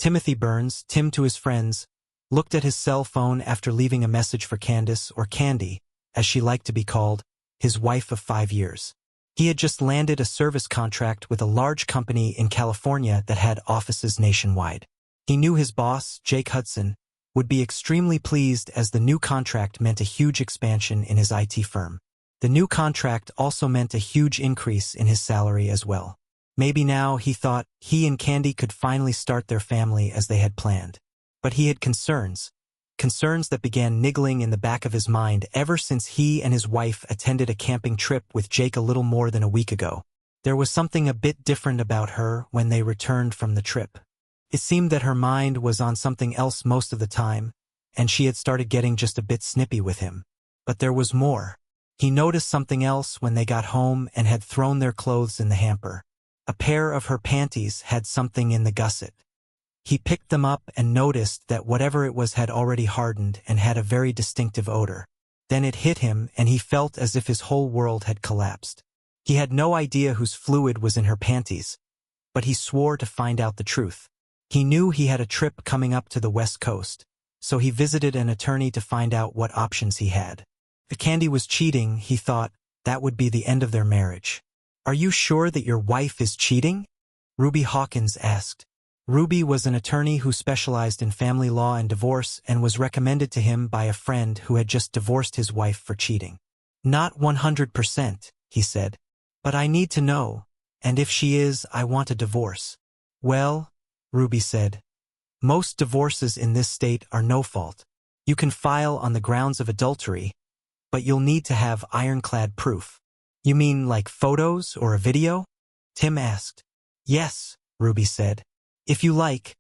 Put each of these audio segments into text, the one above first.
Timothy Burns, Tim to his friends, looked at his cell phone after leaving a message for Candace, or Candy, as she liked to be called, his wife of 5 years. He had just landed a service contract with a large company in California that had offices nationwide. He knew his boss, Jake Hudson, would be extremely pleased as the new contract meant a huge expansion in his IT firm. The new contract also meant a huge increase in his salary as well. Maybe now, he thought, he and Candy could finally start their family as they had planned. But he had concerns that began niggling in the back of his mind ever since he and his wife attended a camping trip with Jake a little more than a week ago. There was something a bit different about her when they returned from the trip. It seemed that her mind was on something else most of the time, and she had started getting just a bit snippy with him. But there was more. He noticed something else when they got home and had thrown their clothes in the hamper. A pair of her panties had something in the gusset. He picked them up and noticed that whatever it was had already hardened and had a very distinctive odor. Then it hit him and he felt as if his whole world had collapsed. He had no idea whose fluid was in her panties, but he swore to find out the truth. He knew he had a trip coming up to the West Coast, so he visited an attorney to find out what options he had. If Candy was cheating, he thought, that would be the end of their marriage. "Are you sure that your wife is cheating?" Ruby Hawkins asked. Ruby was an attorney who specialized in family law and divorce and was recommended to him by a friend who had just divorced his wife for cheating. "Not 100%, he said. "But I need to know, and if she is, I want a divorce." "Well," Ruby said, "most divorces in this state are no fault. You can file on the grounds of adultery, but you'll need to have ironclad proof." "You mean like photos or a video?" Tim asked. "Yes," Ruby said. "If you like,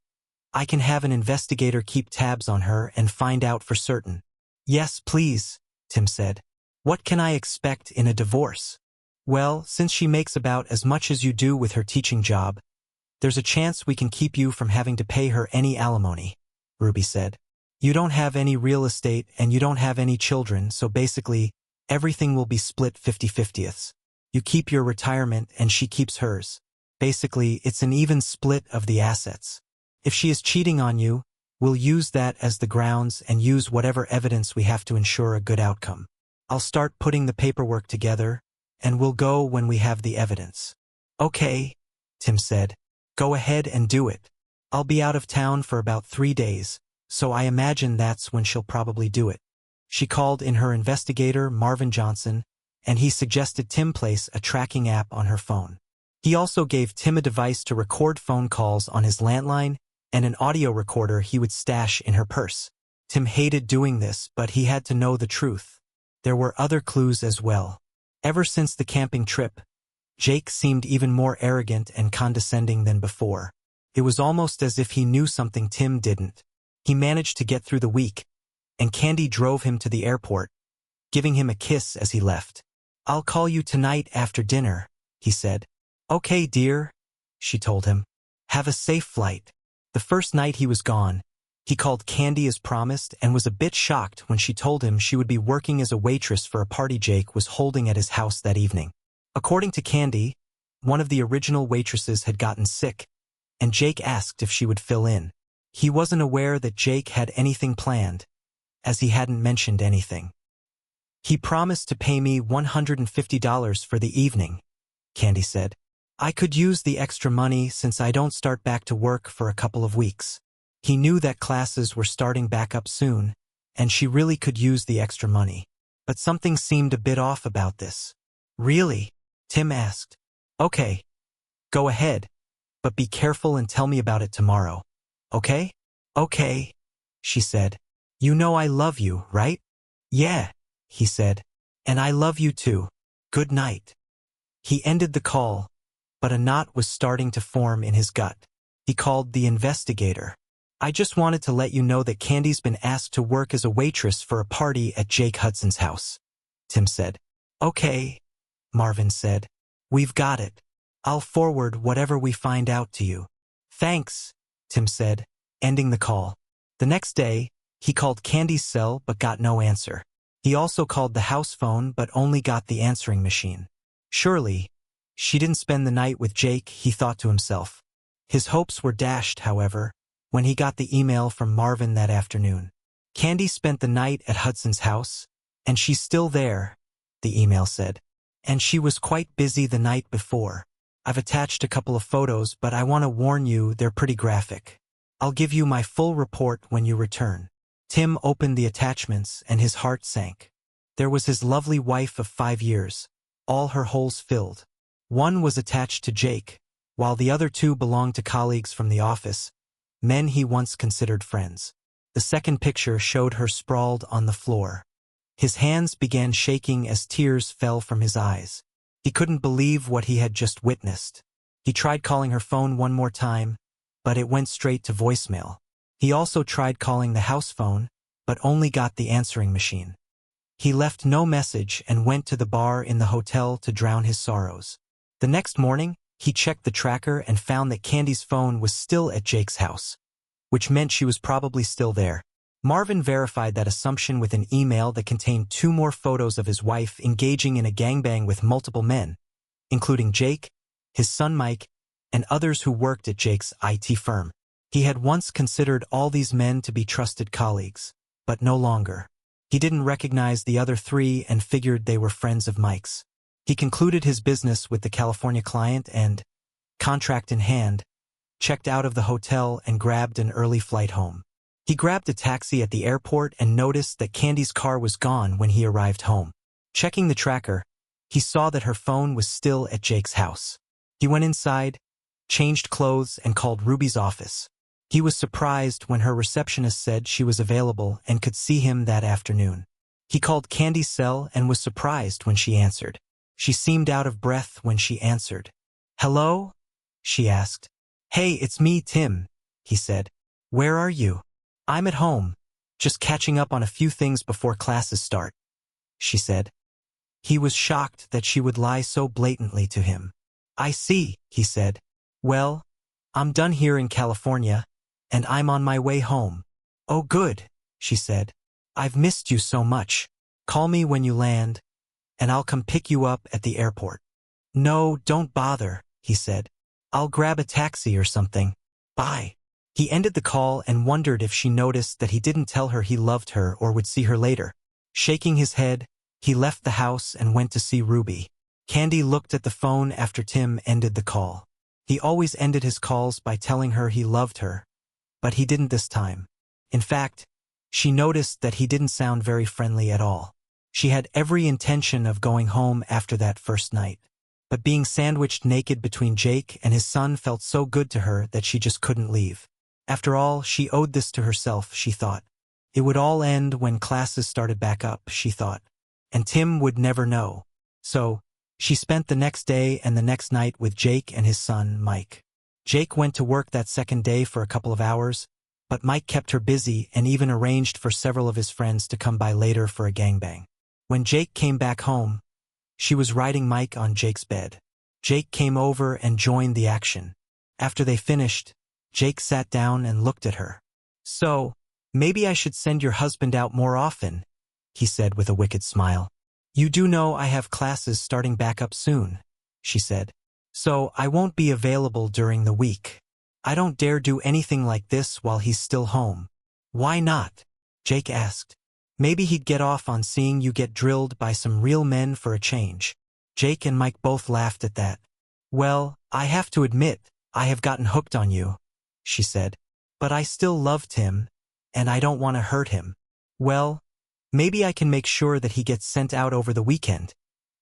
I can have an investigator keep tabs on her and find out for certain." "Yes, please," Tim said. "What can I expect in a divorce?" "Well, since she makes about as much as you do with her teaching job, there's a chance we can keep you from having to pay her any alimony," Ruby said. "You don't have any real estate and you don't have any children, so basically, everything will be split 50-50ths. You keep your retirement and she keeps hers. Basically, it's an even split of the assets. If she is cheating on you, we'll use that as the grounds and use whatever evidence we have to ensure a good outcome. I'll start putting the paperwork together, and we'll go when we have the evidence." "Okay," Tim said. "Go ahead and do it. I'll be out of town for about 3 days, so I imagine that's when she'll probably do it." She called in her investigator, Marvin Johnson, and he suggested Tim place a tracking app on her phone. He also gave Tim a device to record phone calls on his landline and an audio recorder he would stash in her purse. Tim hated doing this, but he had to know the truth. There were other clues as well. Ever since the camping trip, Jake seemed even more arrogant and condescending than before. It was almost as if he knew something Tim didn't. He managed to get through the week, and Candy drove him to the airport, giving him a kiss as he left. "I'll call you tonight after dinner," he said. "Okay, dear," she told him. "Have a safe flight." The first night he was gone, he called Candy as promised and was a bit shocked when she told him she would be working as a waitress for a party Jake was holding at his house that evening. According to Candy, one of the original waitresses had gotten sick, and Jake asked if she would fill in. He wasn't aware that Jake had anything planned, as he hadn't mentioned anything. "He promised to pay me $150 for the evening," Candy said. "I could use the extra money since I don't start back to work for a couple of weeks." He knew that classes were starting back up soon, and she really could use the extra money. But something seemed a bit off about this. "Really?" Tim asked. "Okay. Go ahead, but be careful and tell me about it tomorrow. Okay?" "Okay," she said. "You know I love you, right?" "Yeah," he said. "And I love you too. Good night." He ended the call, but a knot was starting to form in his gut. He called the investigator. "I just wanted to let you know that Candy's been asked to work as a waitress for a party at Jake Hudson's house," Tim said. "Okay," Marvin said. "We've got it. I'll forward whatever we find out to you." "Thanks," Tim said, ending the call. The next day, he called Candy's cell but got no answer. He also called the house phone but only got the answering machine. Surely, she didn't spend the night with Jake, he thought to himself. His hopes were dashed, however, when he got the email from Marvin that afternoon. Candy spent the night at Hudson's house, and she's still there, the email said. And she was quite busy the night before. I've attached a couple of photos, but I want to warn you they're pretty graphic. I'll give you my full report when you return. Tim opened the attachments and his heart sank. There was his lovely wife of 5 years, all her holes filled. One was attached to Jake, while the other 2 belonged to colleagues from the office, men he once considered friends. The second picture showed her sprawled on the floor. His hands began shaking as tears fell from his eyes. He couldn't believe what he had just witnessed. He tried calling her phone one more time, but it went straight to voicemail. He also tried calling the house phone, but only got the answering machine. He left no message and went to the bar in the hotel to drown his sorrows. The next morning, he checked the tracker and found that Candy's phone was still at Jake's house, which meant she was probably still there. Marvin verified that assumption with an email that contained 2 more photos of his wife engaging in a gangbang with multiple men, including Jake, his son Mike, and others who worked at Jake's IT firm. He had once considered all these men to be trusted colleagues, but no longer. He didn't recognize the other 3 and figured they were friends of Mike's. He concluded his business with the California client and, contract in hand, checked out of the hotel and grabbed an early flight home. He grabbed a taxi at the airport and noticed that Candy's car was gone when he arrived home. Checking the tracker, he saw that her phone was still at Jake's house. He went inside, changed clothes, and called Ruby's office. He was surprised when her receptionist said she was available and could see him that afternoon. He called Candy's cell and was surprised when she answered. She seemed out of breath when she answered. "Hello?" she asked. "Hey, it's me, Tim," he said. "Where are you?" "I'm at home, just catching up on a few things before classes start," she said. He was shocked that she would lie so blatantly to him. "I see," he said. "Well, I'm done here in California, and I'm on my way home." "Oh good," she said. "I've missed you so much. Call me when you land, and I'll come pick you up at the airport." "No, don't bother," he said. "I'll grab a taxi or something. Bye." He ended the call and wondered if she noticed that he didn't tell her he loved her or would see her later. Shaking his head, he left the house and went to see Ruby. Candy looked at the phone after Tim ended the call. He always ended his calls by telling her he loved her, but he didn't this time. In fact, she noticed that he didn't sound very friendly at all. She had every intention of going home after that first night, but being sandwiched naked between Jake and his son felt so good to her that she just couldn't leave. After all, she owed this to herself, she thought. It would all end when classes started back up, she thought, and Tim would never know. So, she spent the next day and the next night with Jake and his son, Mike. Jake went to work that second day for a couple of hours, but Mike kept her busy and even arranged for several of his friends to come by later for a gangbang. When Jake came back home, she was riding Mike on Jake's bed. Jake came over and joined the action. After they finished, Jake sat down and looked at her. "So, maybe I should send your husband out more often," he said with a wicked smile. "You do know I have classes starting back up soon," she said. "So I won't be available during the week. I don't dare do anything like this while he's still home." "Why not?" Jake asked. "Maybe he'd get off on seeing you get drilled by some real men for a change." Jake and Mike both laughed at that. "Well, I have to admit, I have gotten hooked on you," she said. "But I still loved him, and I don't want to hurt him." "Well, maybe I can make sure that he gets sent out over the weekend,"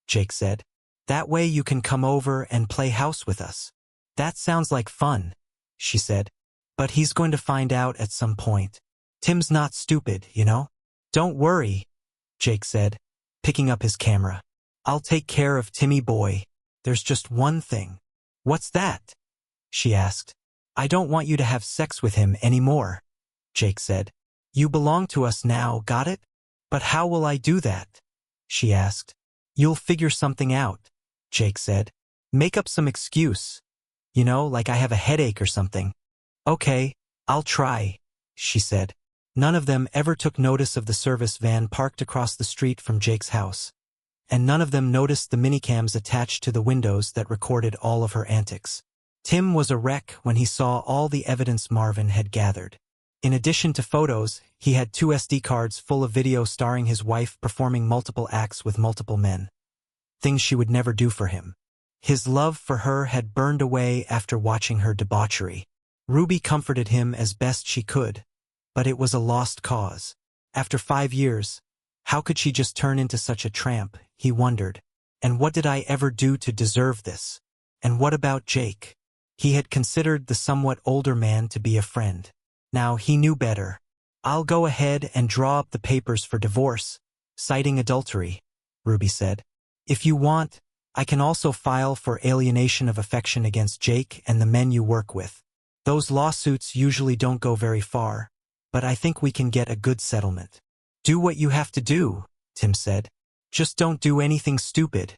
Jake said. "That way you can come over and play house with us." "That sounds like fun," she said. "But he's going to find out at some point. Tim's not stupid, you know." "Don't worry," Jake said, picking up his camera. "I'll take care of Timmy boy. There's just one thing." "What's that?" she asked. "I don't want you to have sex with him anymore," Jake said. "You belong to us now, got it?" "But how will I do that?" she asked. "You'll figure something out," Jake said. "Make up some excuse. You know, like I have a headache or something." "Okay, I'll try," she said. None of them ever took notice of the service van parked across the street from Jake's house, and none of them noticed the minicams attached to the windows that recorded all of her antics. Tim was a wreck when he saw all the evidence Marvin had gathered. In addition to photos, he had 2 SD cards full of video starring his wife performing multiple acts with multiple men. Things she would never do for him. His love for her had burned away after watching her debauchery. Ruby comforted him as best she could, but it was a lost cause. After 5 years, how could she just turn into such a tramp, he wondered. And what did I ever do to deserve this? And what about Jake? He had considered the somewhat older man to be a friend. Now he knew better. I'll go ahead and draw up the papers for divorce, citing adultery, Ruby said. If you want, I can also file for alienation of affection against Jake and the men you work with. Those lawsuits usually don't go very far, but I think we can get a good settlement. Do what you have to do, Tim said. Just don't do anything stupid,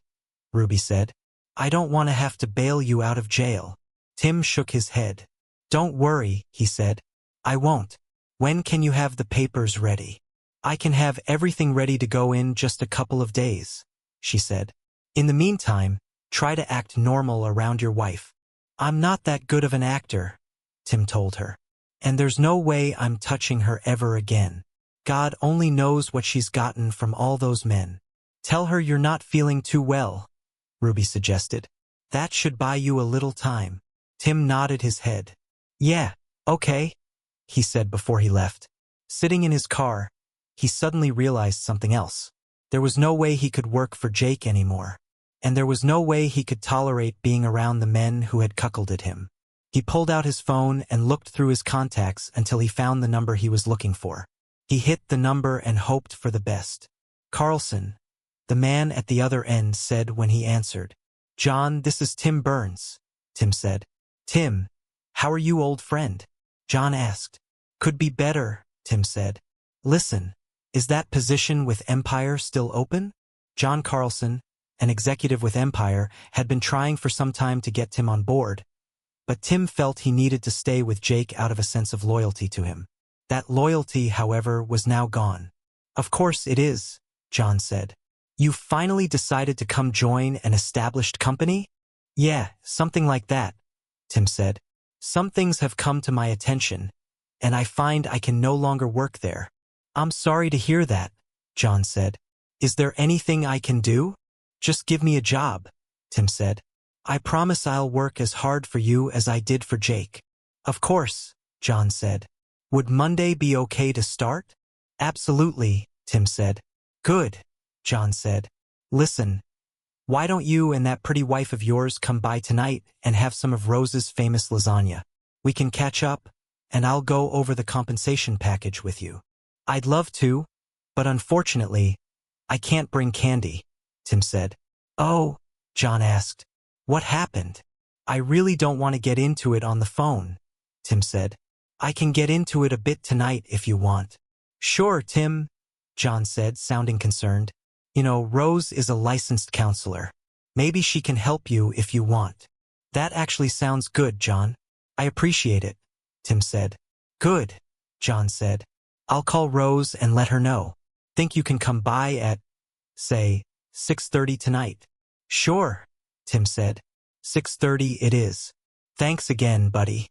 Ruby said. I don't want to have to bail you out of jail. Tim shook his head. Don't worry, he said. I won't. When can you have the papers ready? I can have everything ready to go in just a couple of days, she said. In the meantime, try to act normal around your wife. I'm not that good of an actor, Tim told her. And there's no way I'm touching her ever again. God only knows what she's gotten from all those men. Tell her you're not feeling too well, Ruby suggested. That should buy you a little time. Tim nodded his head. Yeah, okay, he said before he left. Sitting in his car, he suddenly realized something else. There was no way he could work for Jake anymore. And there was no way he could tolerate being around the men who had cuckolded him. He pulled out his phone and looked through his contacts until he found the number he was looking for. He hit the number and hoped for the best. Carlson, the man at the other end, said when he answered. John, this is Tim Burns, Tim said. Tim, how are you, old friend? John asked. Could be better, Tim said. Listen, is that position with Empire still open? John Carlson, an executive with Empire, had been trying for some time to get Tim on board, but Tim felt he needed to stay with Jake out of a sense of loyalty to him. That loyalty, however, was now gone. Of course it is, John said. You finally decided to come join an established company? Yeah, something like that, Tim said. Some things have come to my attention, and I find I can no longer work there. I'm sorry to hear that, John said. Is there anything I can do? Just give me a job, Tim said. I promise I'll work as hard for you as I did for Jake. Of course, John said. Would Monday be okay to start? Absolutely, Tim said. Good, John said. Listen, why don't you and that pretty wife of yours come by tonight and have some of Rose's famous lasagna? We can catch up, and I'll go over the compensation package with you. I'd love to, but unfortunately, I can't bring candy, Tim said. Oh, John asked. What happened? I really don't want to get into it on the phone, Tim said. I can get into it a bit tonight if you want. Sure, Tim, John said, sounding concerned. You know, Rose is a licensed counselor. Maybe she can help you if you want. That actually sounds good, John. I appreciate it, Tim said. Good, John said. I'll call Rose and let her know. Think you can come by at, say, 6:30 tonight? Sure, Tim said. 6:30 it is. Thanks again, buddy.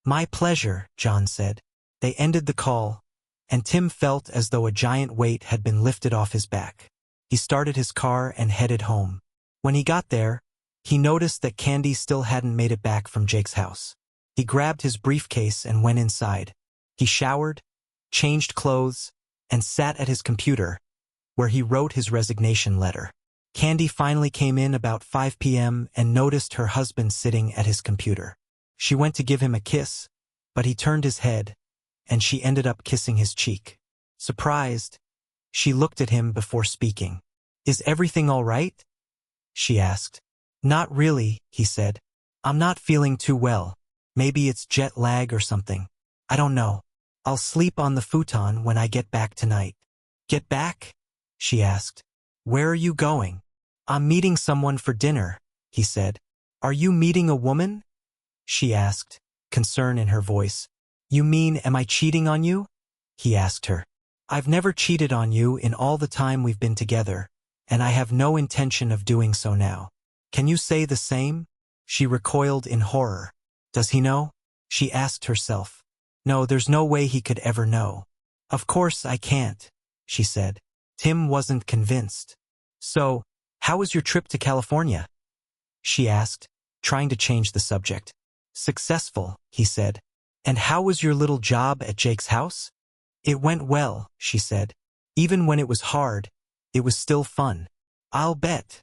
My pleasure, John said. They ended the call, and Tim felt as though a giant weight had been lifted off his back. He started his car and headed home. When he got there, he noticed that Candy still hadn't made it back from Jake's house. He grabbed his briefcase and went inside. He showered, changed clothes, and sat at his computer, where he wrote his resignation letter. Candy finally came in about 5 p.m. and noticed her husband sitting at his computer. She went to give him a kiss, but he turned his head, and she ended up kissing his cheek. Surprised, she looked at him before speaking. Is everything all right? She asked. Not really, he said. I'm not feeling too well. Maybe it's jet lag or something. I don't know. I'll sleep on the futon when I get back tonight. Get back? She asked. Where are you going? I'm meeting someone for dinner, he said. Are you meeting a woman? She asked, concern in her voice. You mean, am I cheating on you? He asked her. I've never cheated on you in all the time we've been together, and I have no intention of doing so now. Can you say the same? She recoiled in horror. Does he know? She asked herself. No, there's no way he could ever know. Of course I can't, she said. Tim wasn't convinced. So, how was your trip to California? She asked, trying to change the subject. Successful, he said. And how was your little job at Jake's house? It went well, she said. Even when it was hard, it was still fun. I'll bet,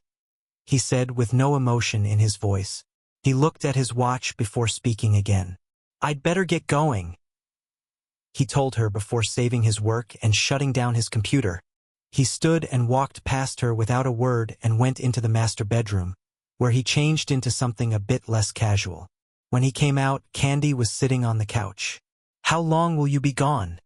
he said with no emotion in his voice. He looked at his watch before speaking again. I'd better get going, he told her before saving his work and shutting down his computer. He stood and walked past her without a word and went into the master bedroom, where he changed into something a bit less casual. When he came out, Candy was sitting on the couch. How long will you be gone?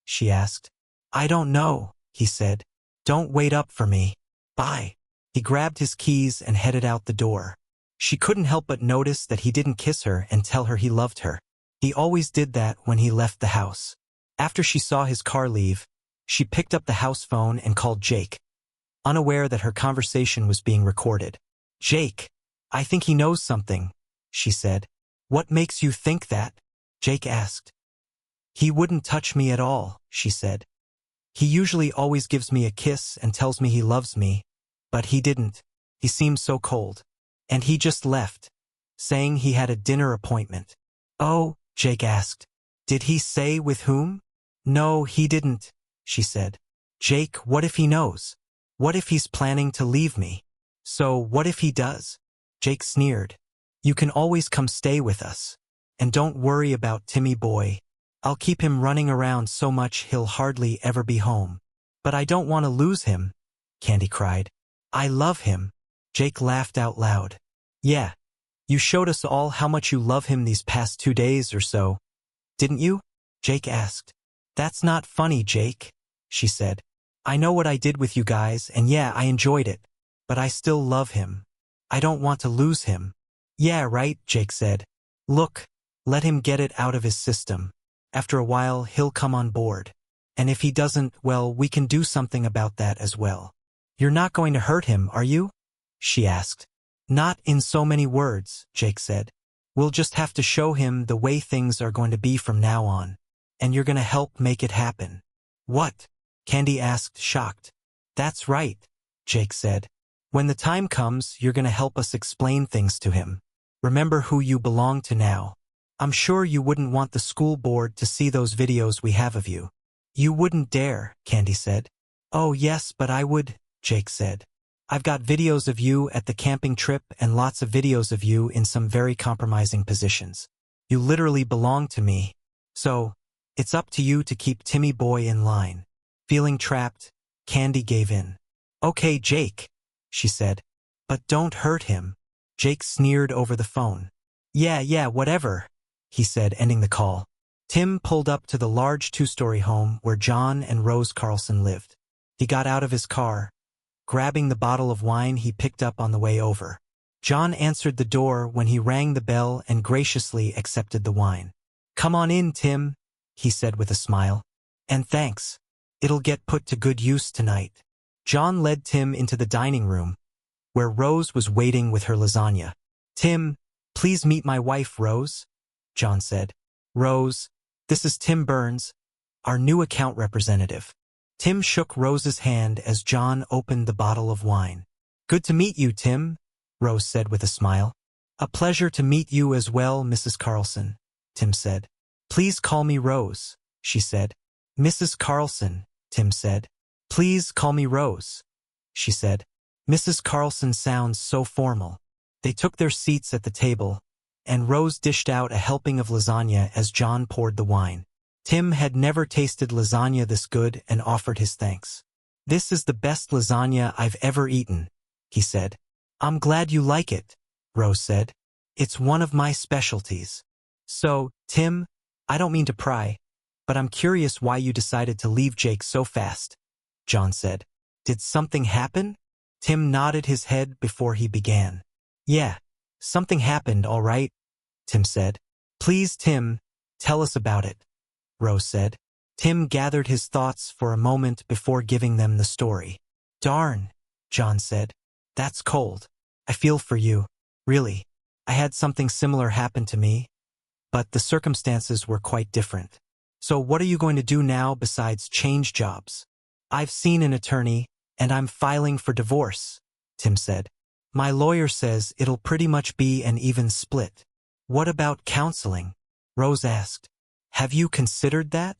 She asked. I don't know, he said. Don't wait up for me. Bye. He grabbed his keys and headed out the door. She couldn't help but notice that he didn't kiss her and tell her he loved her. He always did that when he left the house. After she saw his car leave, she picked up the house phone and called Jake, unaware that her conversation was being recorded. Jake, I think he knows something, she said. What makes you think that? Jake asked. He wouldn't touch me at all, she said. He usually always gives me a kiss and tells me he loves me, but he didn't. He seemed so cold. And he just left, saying he had a dinner appointment. Oh, Jake asked. Did he say with whom? No, he didn't, she said. Jake, what if he knows? What if he's planning to leave me? So what if he does? Jake sneered. You can always come stay with us. And don't worry about Timmy boy. I'll keep him running around so much he'll hardly ever be home. But I don't want to lose him, Candy cried. I love him. Jake laughed out loud. Yeah, you showed us all how much you love him these past 2 days or so, didn't you? Jake asked. That's not funny, Jake, she said. I know what I did with you guys, and yeah, I enjoyed it. But I still love him. I don't want to lose him. Yeah, right, Jake said. Look, let him get it out of his system. After a while, he'll come on board. And if he doesn't, well, we can do something about that as well. You're not going to hurt him, are you? She asked. Not in so many words, Jake said. We'll just have to show him the way things are going to be from now on. And you're going to help make it happen. What? Candy asked, shocked. That's right, Jake said. When the time comes, you're going to help us explain things to him. Remember who you belong to now. I'm sure you wouldn't want the school board to see those videos we have of you. You wouldn't dare, Candy said. Oh yes, but I would, Jake said. I've got videos of you at the camping trip and lots of videos of you in some very compromising positions. You literally belong to me. So, it's up to you to keep Timmy boy in line. Feeling trapped, Candy gave in. Okay, Jake, she said. But don't hurt him. Jake sneered over the phone. Yeah, whatever, he said, ending the call. Tim pulled up to the large 2-story home where John and Rose Carlson lived. He got out of his car, grabbing the bottle of wine he picked up on the way over. John answered the door when he rang the bell and graciously accepted the wine. Come on in, Tim, he said with a smile. And thanks. It'll get put to good use tonight. John led Tim into the dining room, where Rose was waiting with her lasagna. Tim, please meet my wife, Rose, John said. Rose, this is Tim Burns, our new account representative. Tim shook Rose's hand as John opened the bottle of wine. Good to meet you, Tim, Rose said with a smile. A pleasure to meet you as well, Mrs. Carlson, Tim said. Please call me Rose, she said. Mrs. Carlson, Tim said. Please call me Rose, she said. Mrs. Carlson sounds so formal. They took their seats at the table, and Rose dished out a helping of lasagna as John poured the wine. Tim had never tasted lasagna this good and offered his thanks. This is the best lasagna I've ever eaten, he said. I'm glad you like it, Rose said. It's one of my specialties. So, Tim, I don't mean to pry, but I'm curious why you decided to leave Jake so fast, John said. Did something happen? Tim nodded his head before he began. Yeah, something happened, all right, Tim said. Please, Tim, tell us about it, Rose said. Tim gathered his thoughts for a moment before giving them the story. Darn, John said. That's cold. I feel for you. Really. I had something similar happen to me, but the circumstances were quite different. So what are you going to do now besides change jobs? I've seen an attorney, and I'm filing for divorce, Tim said. My lawyer says it'll pretty much be an even split. What about counseling? Rose asked. Have you considered that?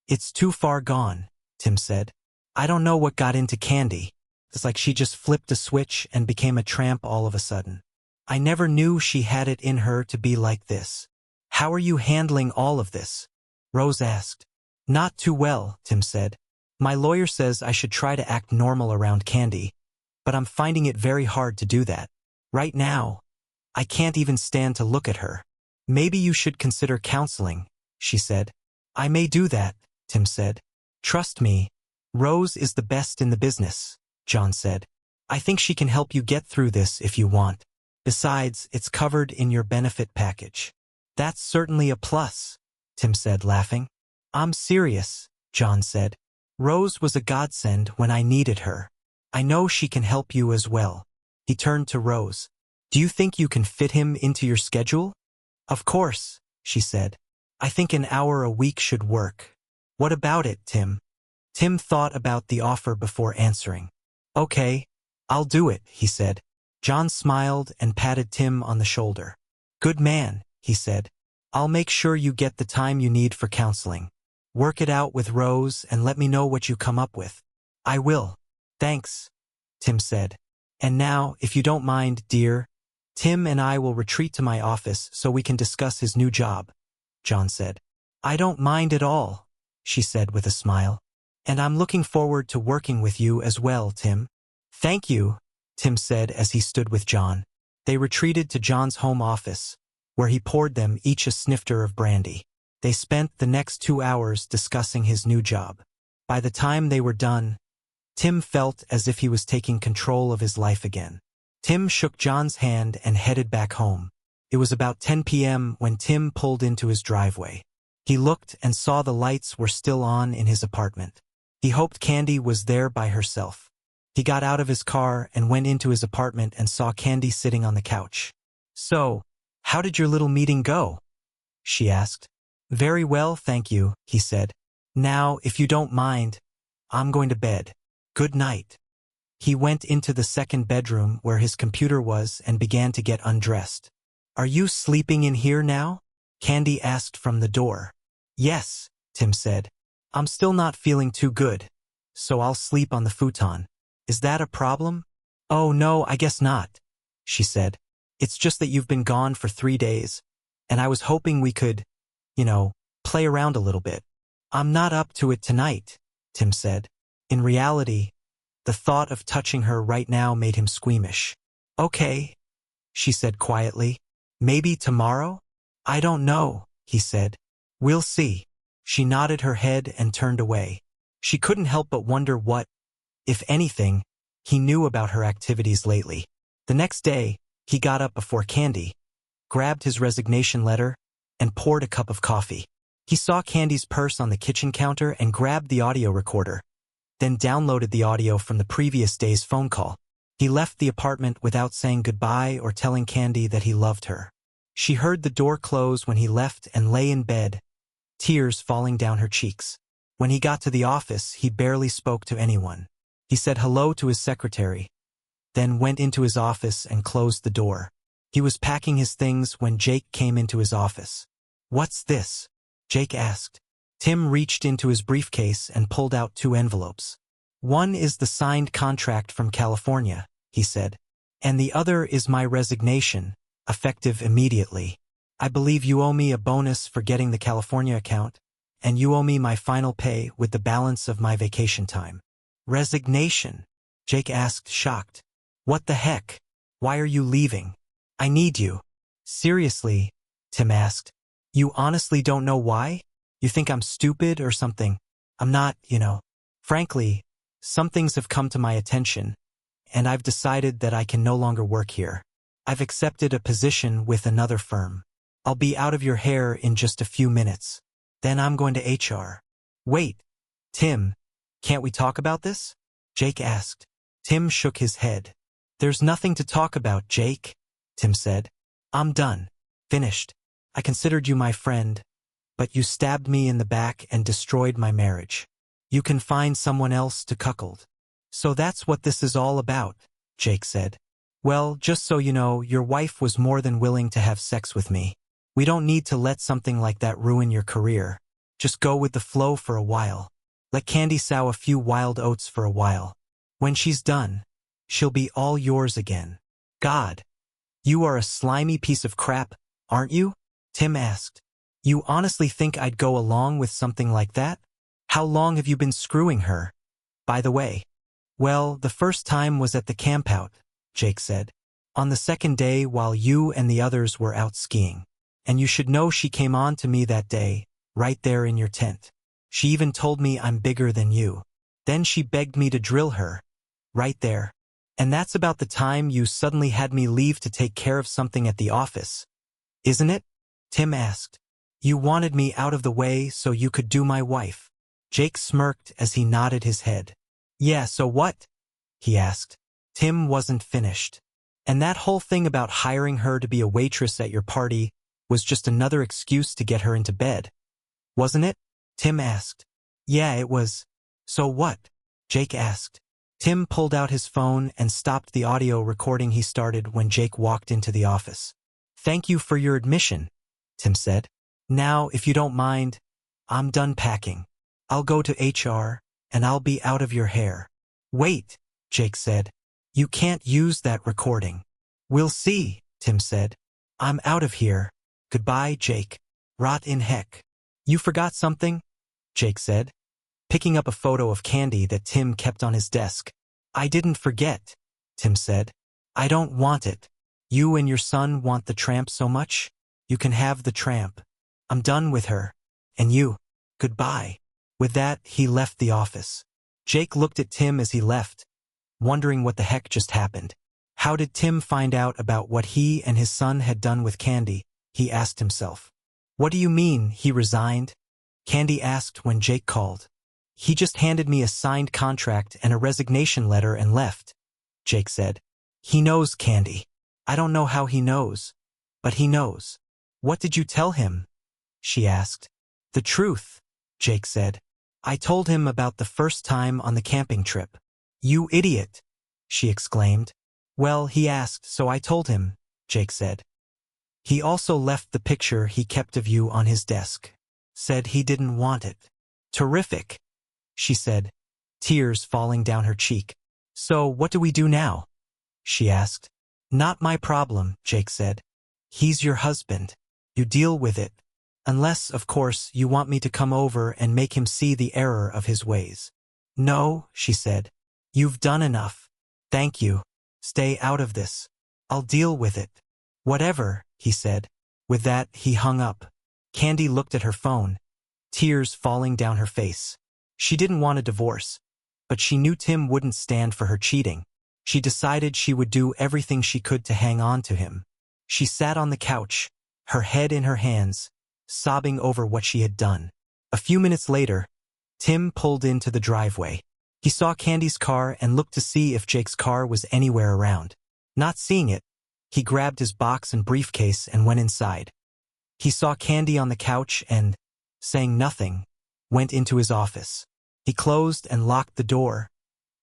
It's too far gone, Tim said. I don't know what got into Candy. It's like she just flipped a switch and became a tramp all of a sudden. I never knew she had it in her to be like this. How are you handling all of this? Rose asked. Not too well, Tim said. My lawyer says I should try to act normal around Candy, but I'm finding it very hard to do that. Right now, I can't even stand to look at her. Maybe you should consider counseling, she said. I may do that, Tim said. Trust me, Rose is the best in the business, John said. I think she can help you get through this if you want. Besides, it's covered in your benefit package. That's certainly a plus, Tim said, laughing. I'm serious, John said. Rose was a godsend when I needed her. I know she can help you as well. He turned to Rose. Do you think you can fit him into your schedule? Of course, she said. I think an hour a week should work. What about it, Tim? Tim thought about the offer before answering. Okay, I'll do it, he said. John smiled and patted Tim on the shoulder. Good man, he said. I'll make sure you get the time you need for counseling. Work it out with Rose and let me know what you come up with. I will. Thanks, Tim said. And now, if you don't mind, dear, Tim and I will retreat to my office so we can discuss his new job, John said. I don't mind at all, she said with a smile. And I'm looking forward to working with you as well, Tim. Thank you, Tim said as he stood with John. They retreated to John's home office, where he poured them each a snifter of brandy. They spent the next 2 hours discussing his new job. By the time they were done, Tim felt as if he was taking control of his life again. Tim shook John's hand and headed back home. It was about 10 p.m. when Tim pulled into his driveway. He looked and saw the lights were still on in his apartment. He hoped Candy was there by herself. He got out of his car and went into his apartment and saw Candy sitting on the couch. So, how did your little meeting go? She asked. Very well, thank you, he said. Now, if you don't mind, I'm going to bed. Good night. He went into the second bedroom where his computer was and began to get undressed. Are you sleeping in here now? Candy asked from the door. Yes, Tim said. I'm still not feeling too good, so I'll sleep on the futon. Is that a problem? Oh no, I guess not, she said. It's just that you've been gone for 3 days, and I was hoping we could, play around a little bit. I'm not up to it tonight, Tim said. In reality, the thought of touching her right now made him squeamish. Okay, she said quietly. Maybe tomorrow? I don't know, he said. We'll see. She nodded her head and turned away. She couldn't help but wonder what, if anything, he knew about her activities lately. The next day, he got up before Candy, grabbed his resignation letter, and poured a cup of coffee. He saw Candy's purse on the kitchen counter and grabbed the audio recorder, then downloaded the audio from the previous day's phone call. He left the apartment without saying goodbye or telling Candy that he loved her. She heard the door close when he left and lay in bed, tears falling down her cheeks. When he got to the office, he barely spoke to anyone. He said hello to his secretary, then went into his office and closed the door. He was packing his things when Jake came into his office. What's this? Jake asked. Tim reached into his briefcase and pulled out 2 envelopes. One is the signed contract from California, he said, and the other is my resignation, effective immediately. I believe you owe me a bonus for getting the California account, and you owe me my final pay with the balance of my vacation time. Resignation? Jake asked, shocked. What the heck? Why are you leaving? I need you. Seriously? Tim asked. You honestly don't know why? You think I'm stupid or something? I'm not, Frankly, some things have come to my attention, and I've decided that I can no longer work here. I've accepted a position with another firm. I'll be out of your hair in just a few minutes. Then I'm going to HR. Wait, Tim, can't we talk about this? Jake asked. Tim shook his head. There's nothing to talk about, Jake, Tim said. I'm done. Finished. I considered you my friend, but you stabbed me in the back and destroyed my marriage. You can find someone else to cuckold. So that's what this is all about, Jake said. Well, just so you know, your wife was more than willing to have sex with me. We don't need to let something like that ruin your career. Just go with the flow for a while. Let Candy sow a few wild oats for a while. When she's done, she'll be all yours again. God, you are a slimy piece of crap, aren't you? Tim asked. You honestly think I'd go along with something like that? How long have you been screwing her? By the way. Well, the first time was at the campout, Jake said. On the second day while you and the others were out skiing. And you should know she came on to me that day, right there in your tent. She even told me I'm bigger than you. Then she begged me to drill her. Right there. And that's about the time you suddenly had me leave to take care of something at the office. Isn't it? Tim asked. You wanted me out of the way so you could do my wife. Jake smirked as he nodded his head. Yeah, so what? He asked. Tim wasn't finished. And that whole thing about hiring her to be a waitress at your party was just another excuse to get her into bed. Wasn't it? Tim asked. Yeah, it was. So what? Jake asked. Tim pulled out his phone and stopped the audio recording he started when Jake walked into the office. Thank you for your admission, Tim said. Now, if you don't mind, I'm done packing. I'll go to HR, and I'll be out of your hair. Wait, Jake said. You can't use that recording. We'll see, Tim said. I'm out of here. Goodbye, Jake. Rot in heck. You forgot something? Jake said, picking up a photo of Candy that Tim kept on his desk. I didn't forget, Tim said. I don't want it. You and your son want the tramp so much? You can have the tramp. I'm done with her. And you. Goodbye. With that, he left the office. Jake looked at Tim as he left, wondering what the heck just happened. How did Tim find out about what he and his son had done with Candy? He asked himself. What do you mean, he resigned? Candy asked when Jake called. He just handed me a signed contract and a resignation letter and left, Jake said. He knows, Candy. I don't know how he knows, but he knows. What did you tell him? She asked. The truth, Jake said. I told him about the first time on the camping trip. You idiot, she exclaimed. Well, he asked, so I told him, Jake said. He also left the picture he kept of you on his desk. Said he didn't want it. Terrific, she said, tears falling down her cheek. So what do we do now? She asked. Not my problem, Jake said. He's your husband. You deal with it. Unless, of course, you want me to come over and make him see the error of his ways. No, she said. You've done enough. Thank you. Stay out of this. I'll deal with it. Whatever, he said. With that, he hung up. Candy looked at her phone, tears falling down her face. She didn't want a divorce, but she knew Tim wouldn't stand for her cheating. She decided she would do everything she could to hang on to him. She sat on the couch, her head in her hands, sobbing over what she had done. A few minutes later, Tim pulled into the driveway. He saw Candy's car and looked to see if Jake's car was anywhere around. Not seeing it, he grabbed his box and briefcase and went inside. He saw Candy on the couch and, saying nothing, went into his office. He closed and locked the door,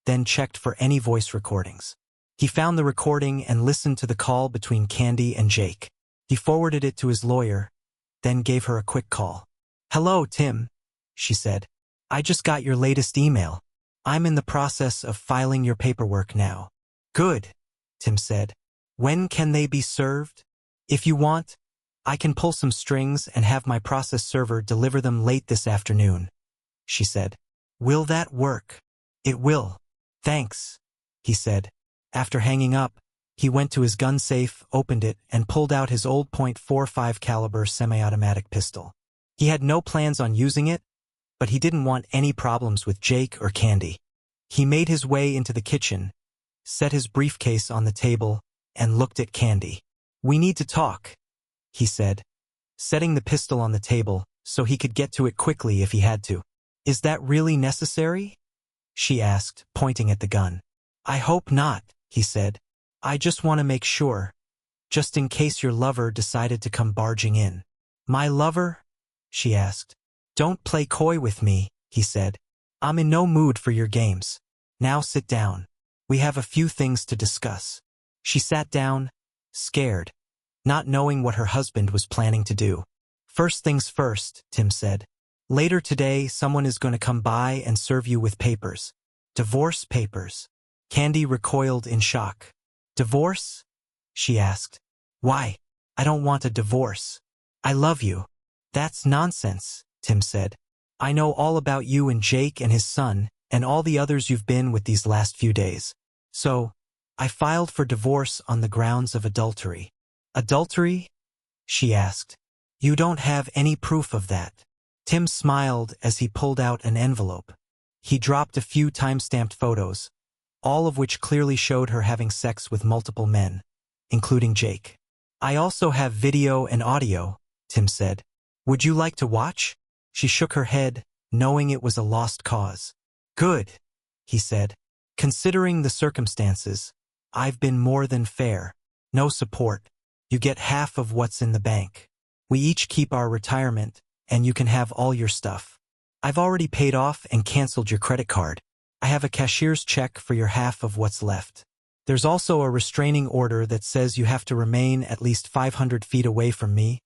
then checked for any voice recordings. He found the recording and listened to the call between Candy and Jake. He forwarded it to his lawyer, then gave her a quick call. Hello, Tim, she said. I just got your latest email. I'm in the process of filing your paperwork now. Good, Tim said. When can they be served? If you want, I can pull some strings and have my process server deliver them late this afternoon, she said. Will that work? It will. Thanks, he said. After hanging up, he went to his gun safe, opened it, and pulled out his old .45 caliber semi-automatic pistol. He had no plans on using it, but he didn't want any problems with Jake or Candy. He made his way into the kitchen, set his briefcase on the table, and looked at Candy. We need to talk, he said, setting the pistol on the table so he could get to it quickly if he had to. Is that really necessary? She asked, pointing at the gun. I hope not, he said. I just want to make sure, just in case your lover decided to come barging in. My lover? She asked. Don't play coy with me, he said. I'm in no mood for your games. Now sit down. We have a few things to discuss. She sat down, scared, not knowing what her husband was planning to do. First things first, Tim said. Later today, someone is going to come by and serve you with papers. Divorce papers. Candy recoiled in shock. Divorce? She asked. Why? I don't want a divorce. I love you. That's nonsense, Tim said. I know all about you and Jake and his son and all the others you've been with these last few days. So, I filed for divorce on the grounds of adultery. Adultery? She asked. You don't have any proof of that. Tim smiled as he pulled out an envelope. He dropped a few time-stamped photos, all of which clearly showed her having sex with multiple men, including Jake. I also have video and audio, Tim said. Would you like to watch? She shook her head, knowing it was a lost cause. Good, he said. Considering the circumstances, I've been more than fair. No support. You get half of what's in the bank. We each keep our retirement, and you can have all your stuff. I've already paid off and canceled your credit card. I have a cashier's check for your half of what's left. There's also a restraining order that says you have to remain at least 500 feet away from me,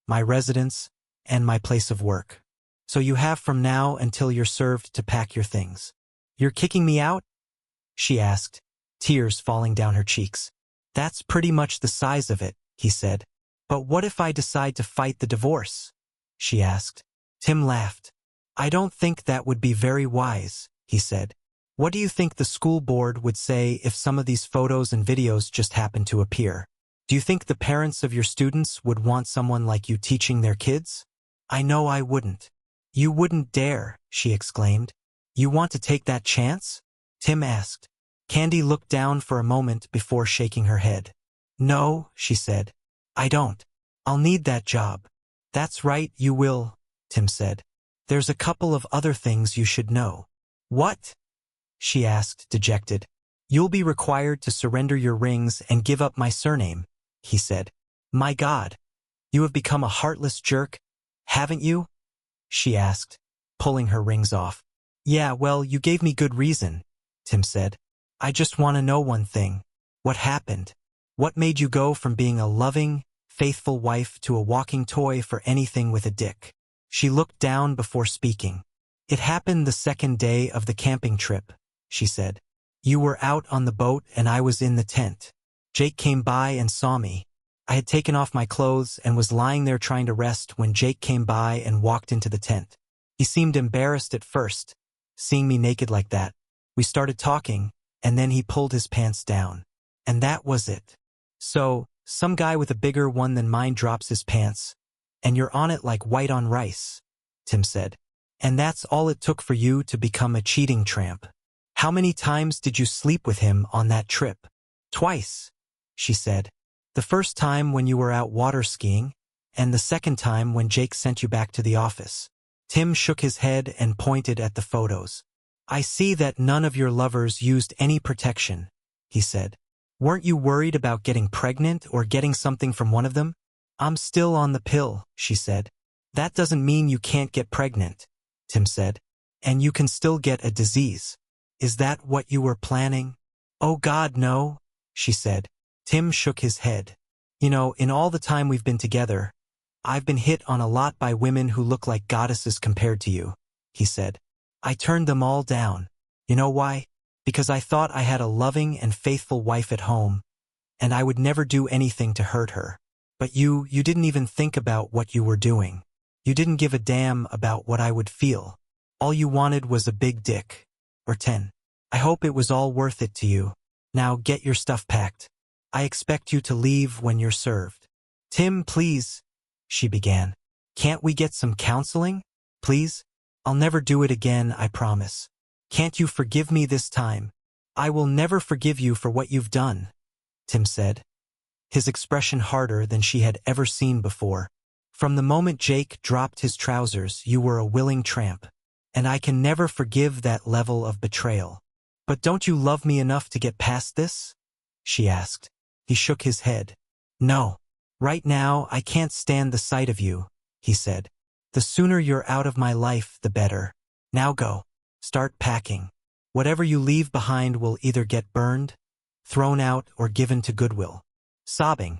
my residence, and my place of work. So you have from now until you're served to pack your things. You're kicking me out? She asked, tears falling down her cheeks. That's pretty much the size of it, he said. But what if I decide to fight the divorce? She asked. Tim laughed. I don't think that would be very wise, he said. What do you think the school board would say if some of these photos and videos just happened to appear? Do you think the parents of your students would want someone like you teaching their kids? I know I wouldn't. You wouldn't dare, she exclaimed. You want to take that chance? Tim asked. Candy looked down for a moment before shaking her head. No, she said. I don't. I'll need that job. That's right, you will, Tim said. There's a couple of other things you should know. What? She asked, dejected. You'll be required to surrender your rings and give up my surname, he said. My God. You have become a heartless jerk, haven't you? She asked, pulling her rings off. Yeah, well, you gave me good reason, Tim said. I just want to know one thing. What happened? What made you go from being a loving, faithful wife to a walking toy for anything with a dick? She looked down before speaking. It happened the second day of the camping trip, she said. You were out on the boat and I was in the tent. Jake came by and saw me. I had taken off my clothes and was lying there trying to rest when Jake came by and walked into the tent. He seemed embarrassed at first, seeing me naked like that. We started talking, and then he pulled his pants down. And that was it. So, some guy with a bigger one than mine drops his pants, and you're on it like white on rice, Tim said. And that's all it took for you to become a cheating tramp. How many times did you sleep with him on that trip? Twice, she said. The first time when you were out water skiing, and the second time when Jake sent you back to the office. Tim shook his head and pointed at the photos. I see that none of your lovers used any protection, he said. Weren't you worried about getting pregnant or getting something from one of them? I'm still on the pill, she said. That doesn't mean you can't get pregnant, Tim said. And you can still get a disease. Is that what you were planning? Oh God, no, she said. Tim shook his head. You know, in all the time we've been together, I've been hit on a lot by women who look like goddesses compared to you, he said. I turned them all down. You know why? Because I thought I had a loving and faithful wife at home, and I would never do anything to hurt her. But you didn't even think about what you were doing. You didn't give a damn about what I would feel. All you wanted was a big dick. Or 10. I hope it was all worth it to you. Now get your stuff packed. I expect you to leave when you're served. Tim, please, she began. Can't we get some counseling? Please? I'll never do it again, I promise. Can't you forgive me this time? I will never forgive you for what you've done, Tim said, his expression harder than she had ever seen before. From the moment Jake dropped his trousers, you were a willing tramp, and I can never forgive that level of betrayal. But don't you love me enough to get past this? She asked. He shook his head. No. Right now, I can't stand the sight of you, he said. The sooner you're out of my life, the better. Now go. Start packing. Whatever you leave behind will either get burned, thrown out, or given to Goodwill. Sobbing,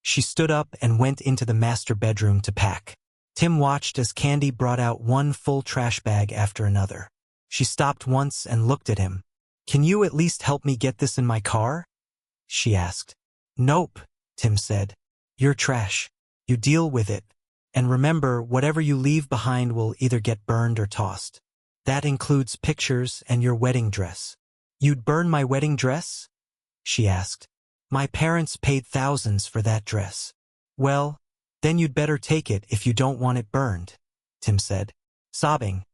she stood up and went into the master bedroom to pack. Tim watched as Candy brought out one full trash bag after another. She stopped once and looked at him. Can you at least help me get this in my car? She asked. Nope, Tim said. You're trash. You deal with it. And remember, whatever you leave behind will either get burned or tossed. That includes pictures and your wedding dress. You'd burn my wedding dress? She asked. My parents paid thousands for that dress. Well, then you'd better take it if you don't want it burned, Tim said. Sobbing,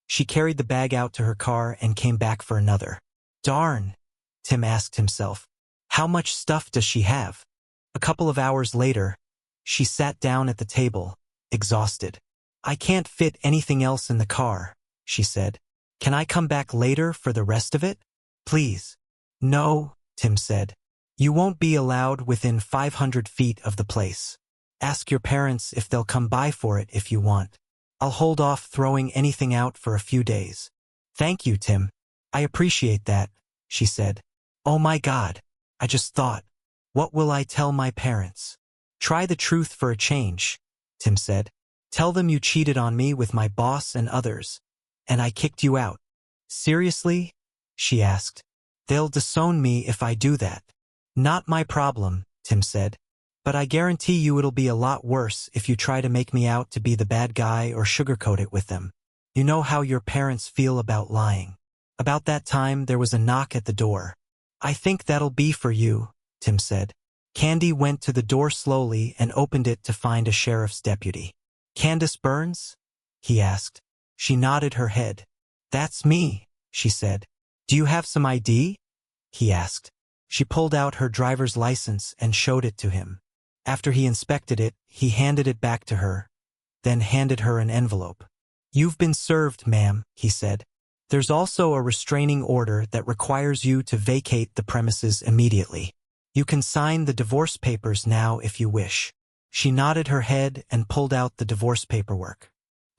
she carried the bag out to her car and came back for another. Darn, Tim asked himself. How much stuff does she have? A couple of hours later, she sat down at the table, exhausted. I can't fit anything else in the car, she said. Can I come back later for the rest of it? Please. No, Tim said. You won't be allowed within 500 feet of the place. Ask your parents if they'll come by for it if you want. I'll hold off throwing anything out for a few days. Thank you, Tim. I appreciate that, she said. Oh my God, I just thought. What will I tell my parents? Try the truth for a change, Tim said. Tell them you cheated on me with my boss and others, and I kicked you out. Seriously? She asked. They'll disown me if I do that. Not my problem, Tim said. But I guarantee you it'll be a lot worse if you try to make me out to be the bad guy or sugarcoat it with them. You know how your parents feel about lying. About that time, there was a knock at the door. I think that'll be for you, Tim said. Candy went to the door slowly and opened it to find a sheriff's deputy. Candace Burns? He asked. She nodded her head. That's me, she said. Do you have some ID? He asked. She pulled out her driver's license and showed it to him. After he inspected it, he handed it back to her, then handed her an envelope. You've been served, ma'am, he said. There's also a restraining order that requires you to vacate the premises immediately. You can sign the divorce papers now if you wish. She nodded her head and pulled out the divorce paperwork.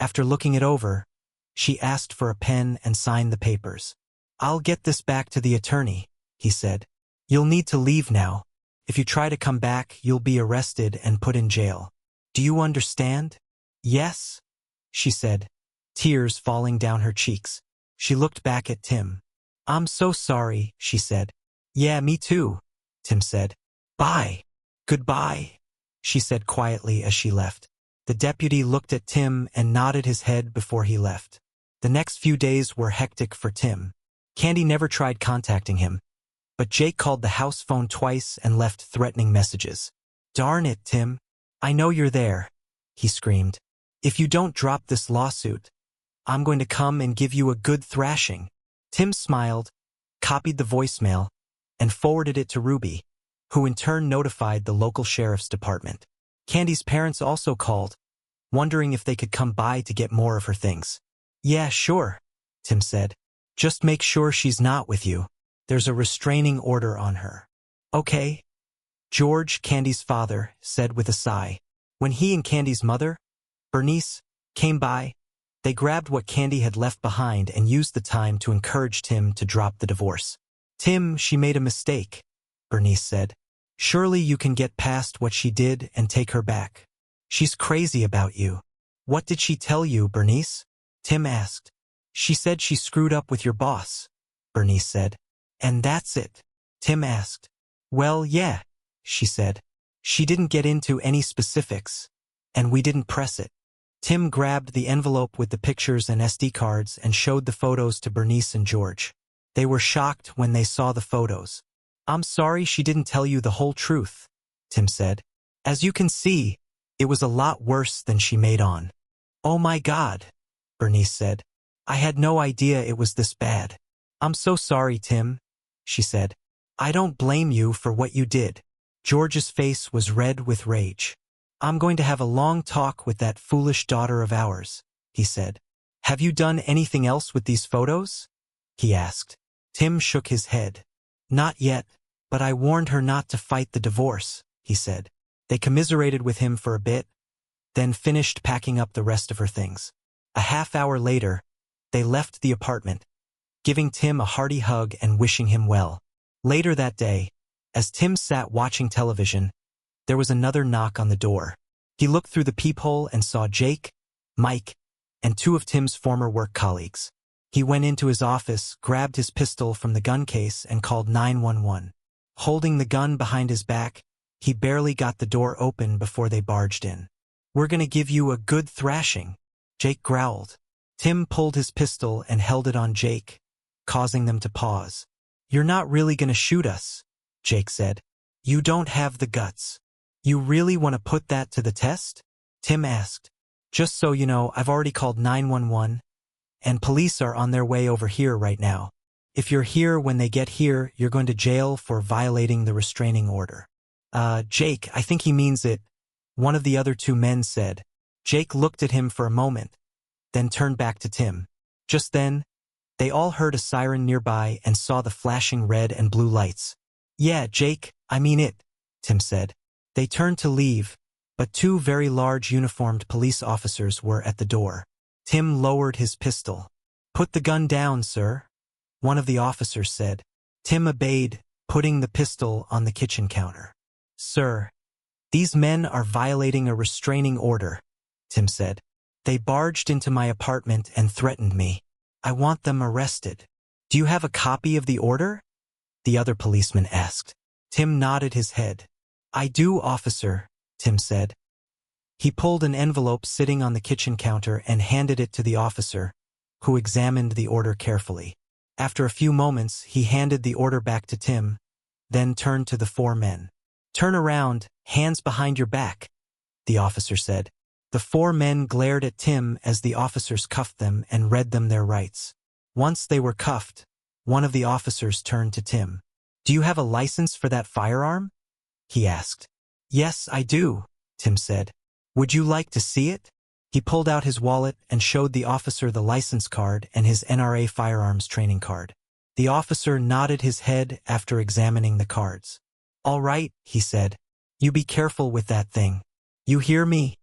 After looking it over, she asked for a pen and signed the papers. I'll get this back to the attorney, he said. You'll need to leave now. If you try to come back, you'll be arrested and put in jail. Do you understand? Yes, she said, tears falling down her cheeks. She looked back at Tim. I'm so sorry, she said. Yeah, me too, Tim said. Bye. Goodbye, she said quietly as she left. The deputy looked at Tim and nodded his head before he left. The next few days were hectic for Tim. Candy never tried contacting him, but Jake called the house phone twice and left threatening messages. Darn it, Tim. I know you're there, he screamed. If you don't drop this lawsuit, I'm going to come and give you a good thrashing. Tim smiled, copied the voicemail, and forwarded it to Ruby, who in turn notified the local sheriff's department. Candy's parents also called, wondering if they could come by to get more of her things. Yeah, sure, Tim said. Just make sure she's not with you. There's a restraining order on her. Okay. George, Candy's father, said with a sigh. When he and Candy's mother, Bernice, came by, they grabbed what Candy had left behind and used the time to encourage Tim to drop the divorce. Tim, she made a mistake, Bernice said. Surely you can get past what she did and take her back. She's crazy about you. What did she tell you, Bernice? Tim asked. She said she screwed up with your boss, Bernice said. And that's it? Tim asked. Well, yeah, she said. She didn't get into any specifics, and we didn't press it. Tim grabbed the envelope with the pictures and SD cards and showed the photos to Bernice and George. They were shocked when they saw the photos. I'm sorry she didn't tell you the whole truth, Tim said. As you can see, it was a lot worse than she made on. Oh my God, Bernice said. I had no idea it was this bad. I'm so sorry, Tim, she said. I don't blame you for what you did. George's face was red with rage. I'm going to have a long talk with that foolish daughter of ours, he said. Have you done anything else with these photos? He asked. Tim shook his head. Not yet, but I warned her not to fight the divorce, he said. They commiserated with him for a bit. then finished packing up the rest of her things. A half-hour later, they left the apartment, giving Tim a hearty hug and wishing him well. Later that day, as Tim sat watching television, there was another knock on the door. He looked through the peephole and saw Jake, Mike, and two of Tim's former work colleagues. He went into his office, grabbed his pistol from the gun case, and called 911. Holding the gun behind his back, he barely got the door open before they barged in. "We're gonna give you a good thrashing," Jake growled. Tim pulled his pistol and held it on Jake, causing them to pause. "You're not really gonna shoot us," Jake said. "You don't have the guts. You really want to put that to the test?" Tim asked. "Just so you know, I've already called 911, and police are on their way over here right now. If you're here when they get here, you're going to jail for violating the restraining order." Jake, I think he means it," one of the other two men said. Jake looked at him for a moment, then turned back to Tim. Just then, they all heard a siren nearby and saw the flashing red and blue lights. "Yeah, Jake, I mean it," Tim said. They turned to leave, but two very large uniformed police officers were at the door. Tim lowered his pistol. "Put the gun down, sir," one of the officers said. Tim obeyed, putting the pistol on the kitchen counter. "Sir, these men are violating a restraining order," Tim said. "They barged into my apartment and threatened me. I want them arrested." "Do you have a copy of the order?" the other policeman asked. Tim nodded his head. "I do, officer," Tim said. He pulled an envelope sitting on the kitchen counter and handed it to the officer, who examined the order carefully. After a few moments, he handed the order back to Tim, then turned to the four men. "Turn around, hands behind your back," the officer said. The four men glared at Tim as the officers cuffed them and read them their rights. Once they were cuffed, one of the officers turned to Tim. "Do you have a license for that firearm?" he asked. "Yes, I do," Tim said. "Would you like to see it?" He pulled out his wallet and showed the officer the license card and his NRA firearms training card. The officer nodded his head after examining the cards. "All right," he said. "You be careful with that thing. You hear me?"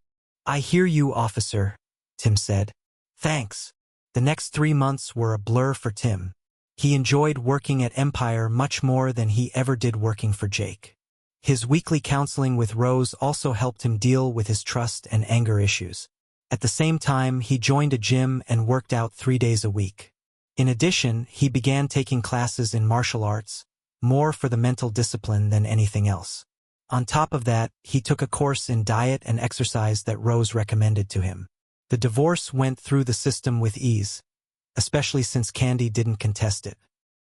"I hear you, officer," Tim said. "Thanks." The next 3 months were a blur for Tim. He enjoyed working at Empire much more than he ever did working for Jake. His weekly counseling with Rose also helped him deal with his trust and anger issues. At the same time, he joined a gym and worked out 3 days a week. In addition, he began taking classes in martial arts, more for the mental discipline than anything else. On top of that, he took a course in diet and exercise that Rose recommended to him. The divorce went through the system with ease, especially since Candy didn't contest it.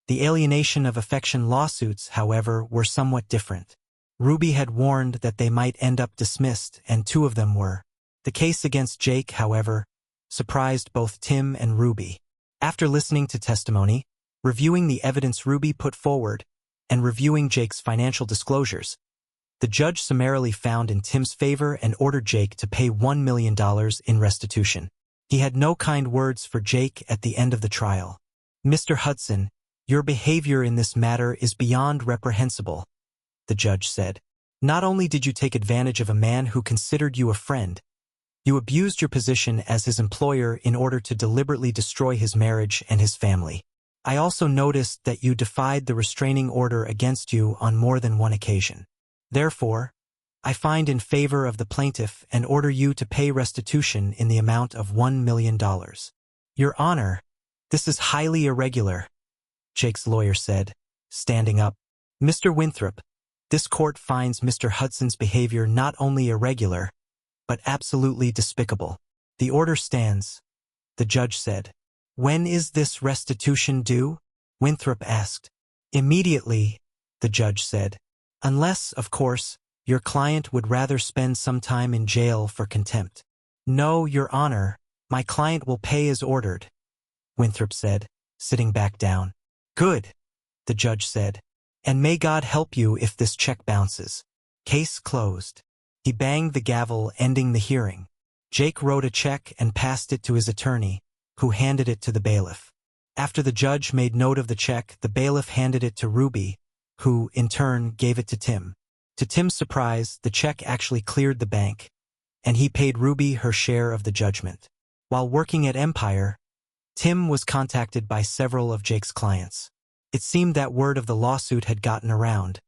The alienation of affection lawsuits, however, were somewhat different. Ruby had warned that they might end up dismissed, and 2 of them were. The case against Jake, however, surprised both Tim and Ruby. After listening to testimony, reviewing the evidence Ruby put forward, and reviewing Jake's financial disclosures, the judge summarily found in Tim's favor and ordered Jake to pay $1 million in restitution. He had no kind words for Jake at the end of the trial. "Mr. Hudson, your behavior in this matter is beyond reprehensible," the judge said. "Not only did you take advantage of a man who considered you a friend, you abused your position as his employer in order to deliberately destroy his marriage and his family. I also noticed that you defied the restraining order against you on more than one occasion. Therefore, I find in favor of the plaintiff and order you to pay restitution in the amount of $1 million. Your Honor, this is highly irregular," Jake's lawyer said, standing up. "Mr. Winthrop, this court finds Mr. Hudson's behavior not only irregular, but absolutely despicable. The order stands," the judge said. "When is this restitution due?" Winthrop asked. "Immediately," the judge said. "Unless, of course, your client would rather spend some time in jail for contempt." "No, Your Honor, my client will pay as ordered," Winthrop said, sitting back down. "Good," the judge said. "And may God help you if this check bounces. Case closed." He banged the gavel, ending the hearing. Jake wrote a check and passed it to his attorney, who handed it to the bailiff. After the judge made note of the check, the bailiff handed it to Ruby, who, in turn, gave it to Tim. To Tim's surprise, the check actually cleared the bank, and he paid Ruby her share of the judgment. While working at Empire, Tim was contacted by several of Jake's clients. It seemed that word of the lawsuit had gotten around,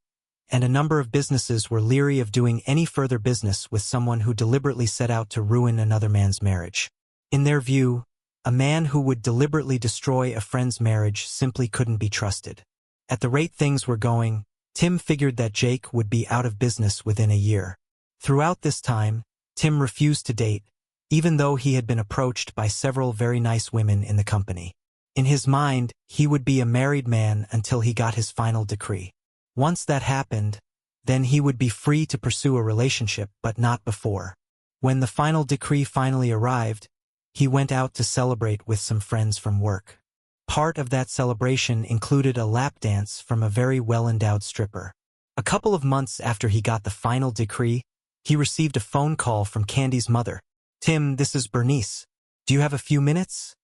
and a number of businesses were leery of doing any further business with someone who deliberately set out to ruin another man's marriage. In their view, a man who would deliberately destroy a friend's marriage simply couldn't be trusted. At the rate things were going, Tim figured that Jake would be out of business within a year. Throughout this time, Tim refused to date, even though he had been approached by several very nice women in the company. In his mind, he would be a married man until he got his final decree. Once that happened, then he would be free to pursue a relationship, but not before. When the final decree finally arrived, he went out to celebrate with some friends from work. Part of that celebration included a lap dance from a very well-endowed stripper. A couple of months after he got the final decree, he received a phone call from Candy's mother. "Tim, this is Bernice. Do you have a few minutes?"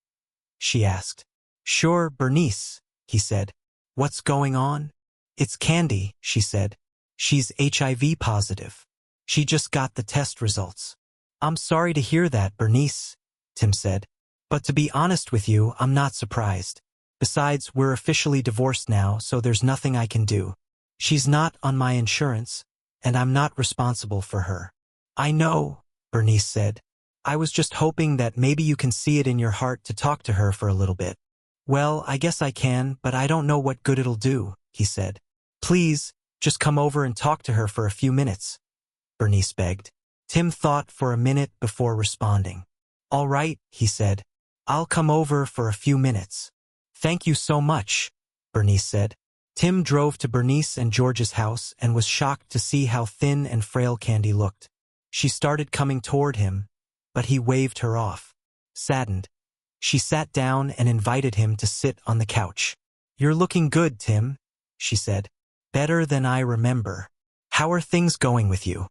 she asked. "Sure, Bernice," he said. "What's going on?" "It's Candy," she said. "She's HIV positive. She just got the test results." "I'm sorry to hear that, Bernice," Tim said. "But to be honest with you, I'm not surprised. Besides, we're officially divorced now, so there's nothing I can do. She's not on my insurance, and I'm not responsible for her." "I know," Bernice said. "I was just hoping that maybe you can see it in your heart to talk to her for a little bit." "Well, I guess I can, but I don't know what good it'll do," he said. "Please, just come over and talk to her for a few minutes," Bernice begged. Tim thought for a minute before responding. "All right," he said. "I'll come over for a few minutes." "Thank you so much," Bernice said. Tim drove to Bernice and George's house and was shocked to see how thin and frail Candy looked. She started coming toward him, but he waved her off. Saddened, she sat down and invited him to sit on the couch. "You're looking good, Tim," she said. "Better than I remember. How are things going with you?"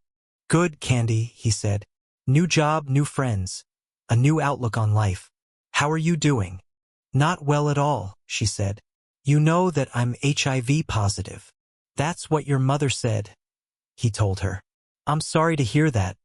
"Good, Candy," he said. "New job, new friends. A new outlook on life. How are you doing?" "Not well at all," she said. "You know that I'm HIV positive." "That's what your mother said," he told her. "I'm sorry to hear that,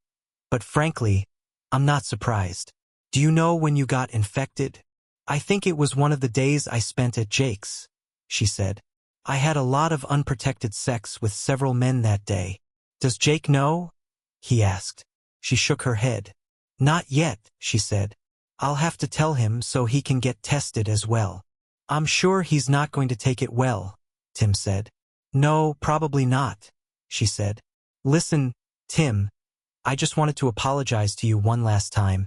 but frankly, I'm not surprised. Do you know when you got infected?" "I think it was one of the days I spent at Jake's," she said. "I had a lot of unprotected sex with several men that day." "Does Jake know?" he asked. She shook her head. "Not yet," she said. "I'll have to tell him so he can get tested as well." "I'm sure he's not going to take it well," Tim said. "No, probably not," she said. "Listen, Tim, I just wanted to apologize to you one last time,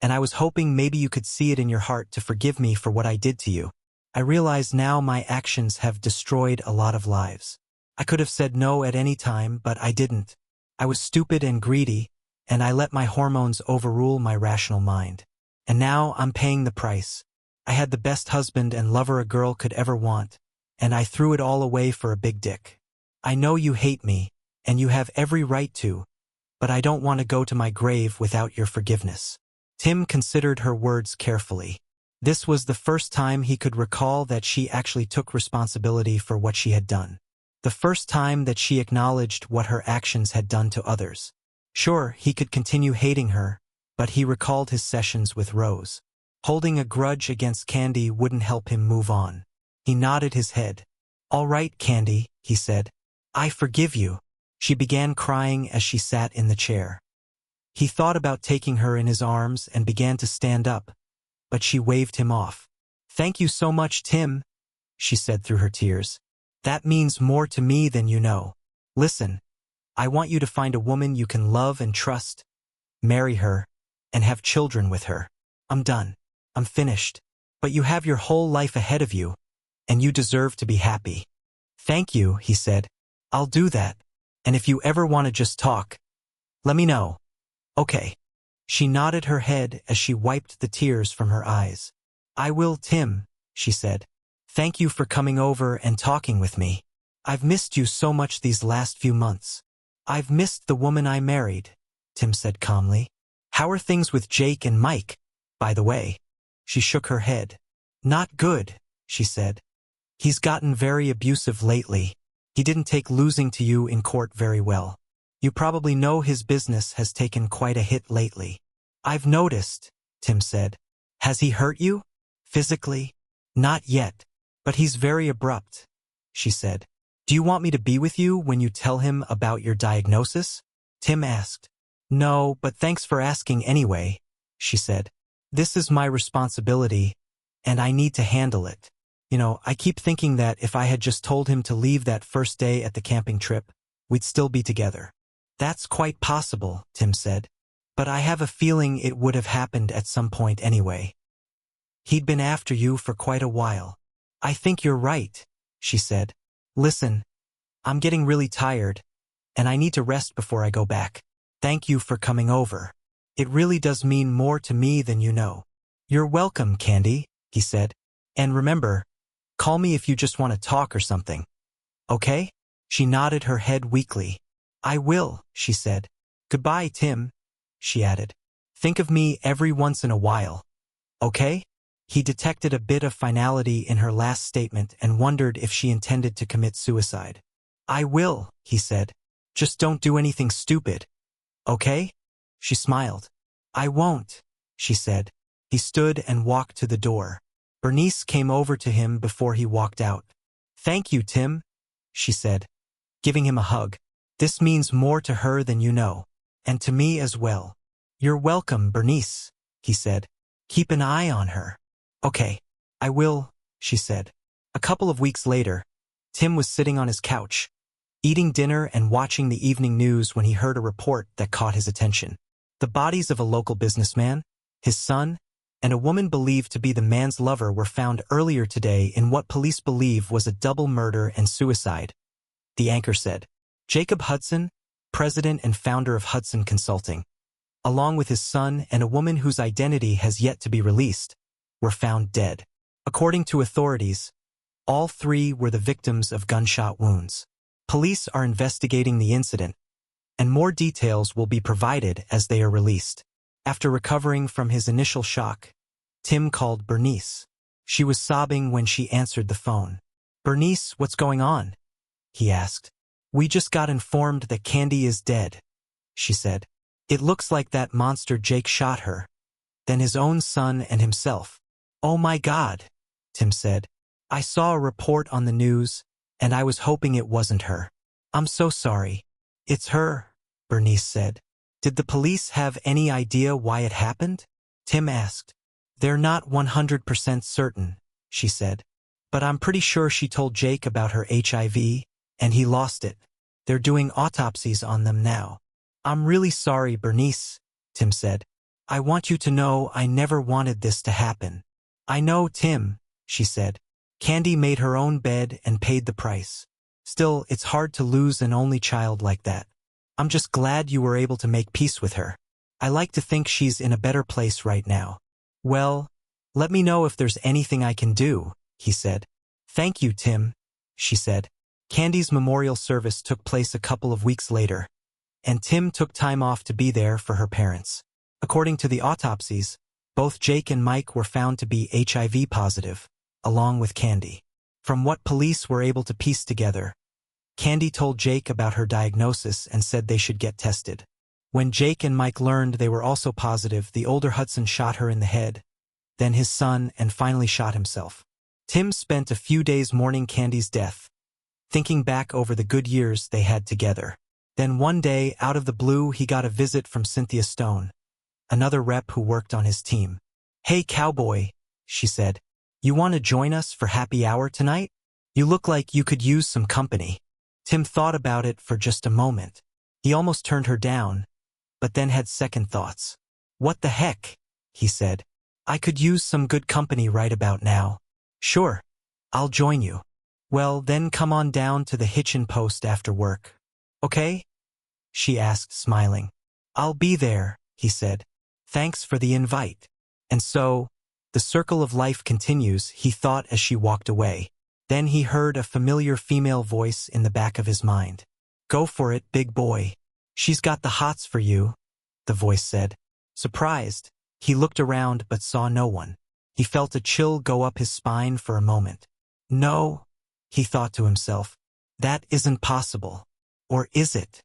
and I was hoping maybe you could see it in your heart to forgive me for what I did to you. I realize now my actions have destroyed a lot of lives. I could have said no at any time, but I didn't. I was stupid and greedy, and I let my hormones overrule my rational mind. And now I'm paying the price. I had the best husband and lover a girl could ever want, and I threw it all away for a big dick. I know you hate me, and you have every right to, but I don't want to go to my grave without your forgiveness." Tim considered her words carefully. This was the first time he could recall that she actually took responsibility for what she had done. The first time that she acknowledged what her actions had done to others. Sure, he could continue hating her, but he recalled his sessions with Rose. Holding a grudge against Candy wouldn't help him move on. He nodded his head. "All right, Candy," he said. "I forgive you." She began crying as she sat in the chair. He thought about taking her in his arms and began to stand up, but she waved him off. "Thank you so much, Tim," she said through her tears. "That means more to me than you know. Listen, I want you to find a woman you can love and trust, marry her, and have children with her. I'm done. I'm finished. But you have your whole life ahead of you, and you deserve to be happy." "Thank you," he said. "I'll do that. And if you ever want to just talk, let me know." "Okay." She nodded her head as she wiped the tears from her eyes. "I will, Tim," she said. "Thank you for coming over and talking with me. I've missed you so much these last few months." "I've missed the woman I married," Tim said calmly. "How are things with Jake and Mike, by the way?" She shook her head. "Not good," she said. "He's gotten very abusive lately. He didn't take losing to you in court very well." You probably know his business has taken quite a hit lately. I've noticed, Tim said. Has he hurt you? Physically? Not yet, but he's very abrupt, she said. Do you want me to be with you when you tell him about your diagnosis? Tim asked. No, but thanks for asking anyway, she said. This is my responsibility, and I need to handle it. I keep thinking that if I had just told him to leave that first day at the camping trip, we'd still be together. That's quite possible, Tim said. But I have a feeling it would have happened at some point anyway. He'd been after you for quite a while. I think you're right, she said. Listen, I'm getting really tired, and I need to rest before I go back. Thank you for coming over. It really does mean more to me than you know. You're welcome, Candy, he said. And remember, call me if you just want to talk or something. Okay? She nodded her head weakly. I will, she said. Goodbye, Tim, she added. Think of me every once in a while. Okay? He detected a bit of finality in her last statement and wondered if she intended to commit suicide. I will, he said. Just don't do anything stupid. Okay? She smiled. I won't, she said. He stood and walked to the door. Bernice came over to him before he walked out. Thank you, Tim, she said, giving him a hug. This means more to her than you know, and to me as well. You're welcome, Bernice, he said. Keep an eye on her. Okay, I will, she said. A couple of weeks later, Tim was sitting on his couch, eating dinner and watching the evening news when he heard a report that caught his attention. The bodies of a local businessman, his son, and a woman believed to be the man's lover were found earlier today in what police believe was a double murder and suicide. The anchor said. Jacob Hudson, president and founder of Hudson Consulting, along with his son and a woman whose identity has yet to be released, were found dead. According to authorities, all three were the victims of gunshot wounds. Police are investigating the incident, and more details will be provided as they are released. After recovering from his initial shock, Tim called Bernice. She was sobbing when she answered the phone. Bernice, what's going on? He asked. We just got informed that Candy is dead, she said. It looks like that monster Jake shot her, then his own son and himself. Oh my God, Tim said. I saw a report on the news, and I was hoping it wasn't her. I'm so sorry. It's her, Bernice said. Did the police have any idea why it happened? Tim asked. They're not 100% certain, she said. But I'm pretty sure she told Jake about her HIV, and he lost it. They're doing autopsies on them now. I'm really sorry, Bernice, Tim said. I want you to know I never wanted this to happen. I know, Tim, she said. Candy made her own bed and paid the price. Still, it's hard to lose an only child like that. I'm just glad you were able to make peace with her. I like to think she's in a better place right now. Well, let me know if there's anything I can do, he said. Thank you, Tim, she said. Candy's memorial service took place a couple of weeks later, and Tim took time off to be there for her parents. According to the autopsies, both Jake and Mike were found to be HIV positive, along with Candy. From what police were able to piece together, Candy told Jake about her diagnosis and said they should get tested. When Jake and Mike learned they were also positive, the older Hudson shot her in the head, then his son, and finally shot himself. Tim spent a few days mourning Candy's death, thinking back over the good years they had together. Then one day, out of the blue, he got a visit from Cynthia Stone, another rep who worked on his team. Hey, cowboy, she said. You want to join us for happy hour tonight? You look like you could use some company. Tim thought about it for just a moment. He almost turned her down, but then had second thoughts. What the heck, he said. I could use some good company right about now. Sure, I'll join you. Well, then come on down to the Hitchin Post after work. Okay? She asked, smiling. I'll be there, he said. Thanks for the invite. And so, the circle of life continues, he thought as she walked away. Then he heard a familiar female voice in the back of his mind. Go for it, big boy. She's got the hots for you, the voice said. Surprised, he looked around but saw no one. He felt a chill go up his spine for a moment. No, he thought to himself. That isn't possible. Or is it?